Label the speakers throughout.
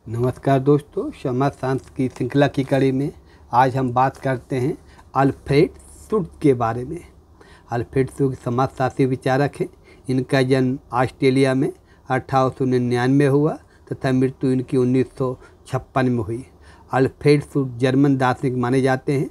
Speaker 1: नमस्कार दोस्तों, समाज शास्त्र की श्रृंखला की कड़ी में आज हम बात करते हैं अल्फ्रेड शुट्ज़ के बारे में। अल्फ्रेड शुट्ज़ समाजशास्त्री विचारक हैं। इनका जन्म ऑस्ट्रेलिया में 1899 हुआ तथा मृत्यु इनकी 1956 में हुई। अल्फ्रेड शुट्ज़ जर्मन दार्शनिक माने जाते हैं।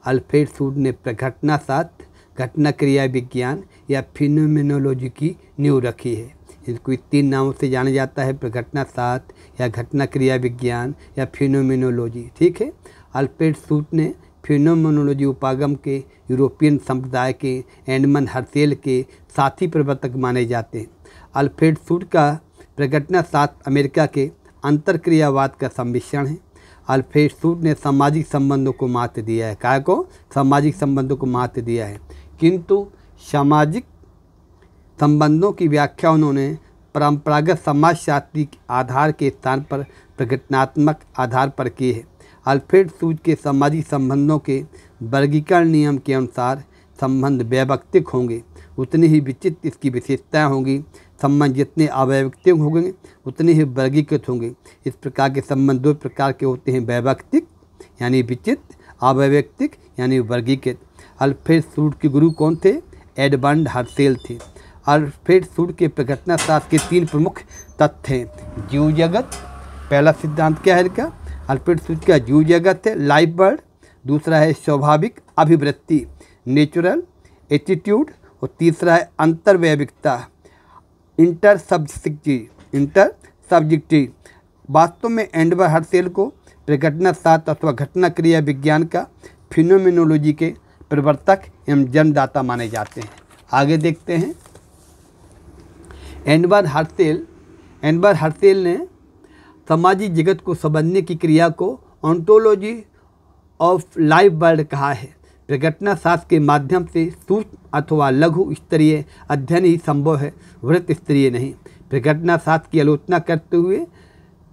Speaker 1: अल्फ्रेड शुट्ज़ ने प्रघटनाशास्त्र, घटना क्रिया विज्ञान या फिनोमेनोलॉजी की नींव रखी है। इसको 3 नामों से जाना जाता है, प्रघटनाशास्त्र या घटना क्रिया विज्ञान या फिनोमेनोलॉजी। ठीक है। अल्फ्रेड शुट्ज़ ने फिनोमेनोलॉजी उपागम के यूरोपियन संप्रदाय के एडमंड हर्शेल के साथी प्रवर्तक माने जाते हैं। अल्फ्रेड शुट्ज़ का प्रघटनाशास्त्र अमेरिका के अंतरक्रियावाद का सम्मिश्रण है। अल्फ्रेड शुट्ज़ ने सामाजिक संबंधों को महत्व दिया है। काय को? सामाजिक संबंधों को महत्व दिया है, किंतु सामाजिक संबंधों की व्याख्या उन्होंने परंपरागत समाजशास्त्री आधार के स्थान पर प्रघटनात्मक आधार पर की है। अल्फ्रेड शुट्ज़ के सामाजिक संबंधों के वर्गीकरण नियम के अनुसार संबंध वैयक्तिक होंगे उतनी ही विचित्र इसकी विशेषताएं होंगी। संबंध जितने अवैयक्तिक होंगे उतने ही वर्गीकृत होंगे। इस प्रकार के संबंध 2 प्रकार के होते हैं, वैयक्तिक यानी विचित्र, अवैयक्तिक यानी वर्गीकृत। अल्फ्रेड शुट्ज़ के गुरु कौन थे? एडमंड हर्शेल थे। अल्फ्रेड शुट्ज़ के प्रघटनाशास्त्र के 3 प्रमुख तथ्य हैं। जीव जगत, पहला सिद्धांत क्या है इनका? अल्फ्रेड शुट्ज़ का जीव जगत है लाइफ बर्ड, दूसरा है स्वाभाविक अभिवृत्ति नेचुरल एटीट्यूड, और तीसरा है अंतर्वैयक्तिकता इंटरसब्जेक्टिव। वास्तव में एडमंड हर्शेल को प्रघटनाशास्त्र अथवा घटना क्रिया विज्ञान का फिनोमेनोलॉजी के प्रवर्तक एवं जन्मदाता माने जाते हैं। आगे देखते हैं। एडमंड हर्शेल ने सामाजिक जगत को समझने की क्रिया को ऑन्टोलॉजी ऑफ लाइफ बर्ड कहा है। प्रघटनाशास्त्र के माध्यम से सूक्ष्म अथवा लघु स्तरीय अध्ययन ही संभव है, वृहत स्तरीय नहीं। प्रघटनाशास्त्र की आलोचना करते हुए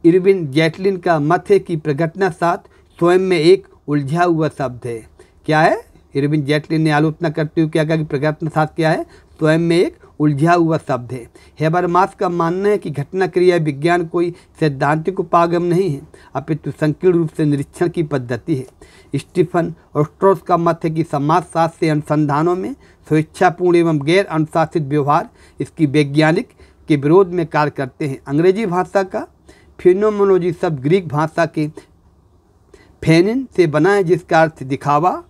Speaker 1: इरविन जैटलिन का मत है कि प्रघटनाशास्त्र स्वयं में एक उलझा हुआ शब्द है। क्या है? इरविन जैटलिन ने आलोचना करते हुए क्या कहा कि प्रघटनाशास्त्र क्या है? स्वयं में एक उलझा हुआ शब्द है। हेबरमास का मानना है कि घटना क्रिया विज्ञान कोई सैद्धांतिक उपागम नहीं है, अपितु संकीर्ण रूप से निरीक्षण की पद्धति है। स्टीफन ऑस्ट्रोस का मत है कि समाजशास्त्र से अनुसंधानों में स्वेच्छापूर्ण एवं गैर अनुशासित व्यवहार इसकी वैज्ञानिक के विरोध में कार्य करते हैं। अंग्रेजी भाषा का फिनोमेनोलॉजी शब्द ग्रीक भाषा के फेनिन से बना है, जिसका अर्थ दिखावा,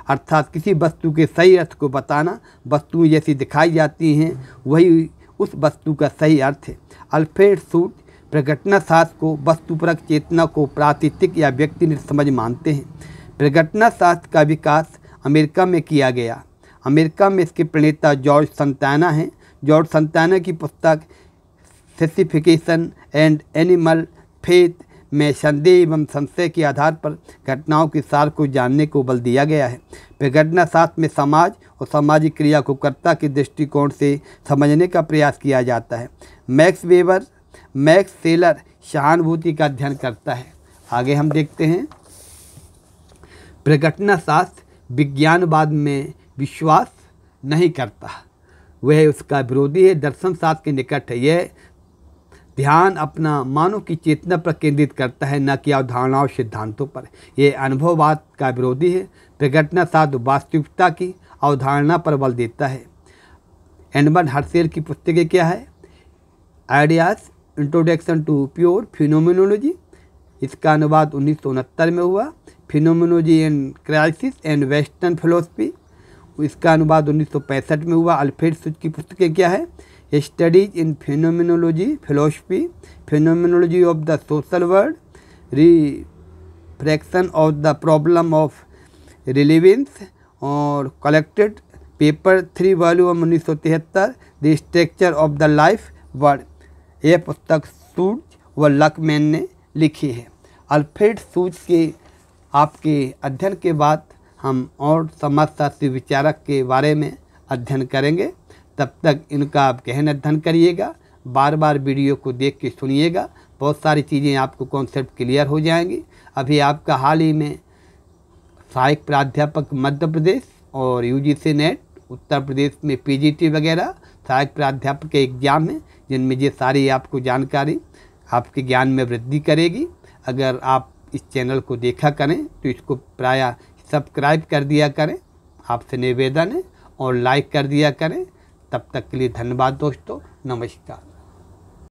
Speaker 1: अर्थात किसी वस्तु के सही अर्थ को बताना। वस्तुएं जैसी दिखाई जाती हैं वही उस वस्तु का सही अर्थ है। अल्फ्रेड शुट्ज़ प्रघटनाशास्त्र को वस्तुपरक चेतना को प्रातिनिधिक या व्यक्तिनिष्ठ समझ मानते हैं। प्रघटनाशास्त्र का विकास अमेरिका में किया गया। अमेरिका में इसके प्रणेता जॉर्ज संताना हैं। जॉर्ज संताना की पुस्तक स्पेसिफिकेशन एंड एनिमल फेथ में संदेह एवं संशय के आधार पर घटनाओं के सार को जानने को बल दिया गया है। प्रघटनाशास्त्र में समाज और सामाजिक क्रिया को कर्ता के दृष्टिकोण से समझने का प्रयास किया जाता है। मैक्स सेलर सहानुभूति का अध्ययन करता है। आगे हम देखते हैं। प्रघटनाशास्त्र विज्ञानवाद में विश्वास नहीं करता, वह उसका विरोधी है, दर्शन शास्त्र के निकट है। यह ध्यान अपना मानव की चेतना पर केंद्रित करता है, न कि अवधारणाओं सिद्धांतों पर। यह अनुभववाद का विरोधी है। प्रघटनाशास्त्र वास्तविकता की अवधारणा पर बल देता है। एडमंड हर्शेल की पुस्तकें क्या है? Ideas introduction to pure phenomenology, इसका अनुवाद 1969 में हुआ। Phenomenology and crisis and western philosophy, इसका अनुवाद 1965 में हुआ। अल्फ्रेड शुट्ज़ की पुस्तकें क्या है? Studies in phenomenology philosophy, phenomenology of the social world, refraction of the problem of relevance, और collected paper 3 volume 1973, the structure of the life world. यह पुस्तक शुट्ज़ व लकमैन ने लिखी है। अल्फ्रेड शुट्ज़ के आपके अध्ययन के बाद हम और समाजशास्त्री विचारक के बारे में अध्ययन करेंगे। तब तक इनका आप गहन अध्ययन करिएगा, बार बार वीडियो को देख के सुनिएगा, बहुत सारी चीज़ें आपको कॉन्सेप्ट क्लियर हो जाएंगी। अभी आपका हाल ही में सहायक प्राध्यापक मध्य प्रदेश और यूजीसी नेट उत्तर प्रदेश में पीजीटी वगैरह सहायक प्राध्यापक के एग्ज़ाम हैं, जिनमें ये सारी आपको जानकारी आपके ज्ञान में वृद्धि करेगी। अगर आप इस चैनल को देखा करें तो इसको प्रायः सब्सक्राइब कर दिया करें, आपसे निवेदन है, और लाइक कर दिया करें। तब तक के लिए धन्यवाद दोस्तों, नमस्कार।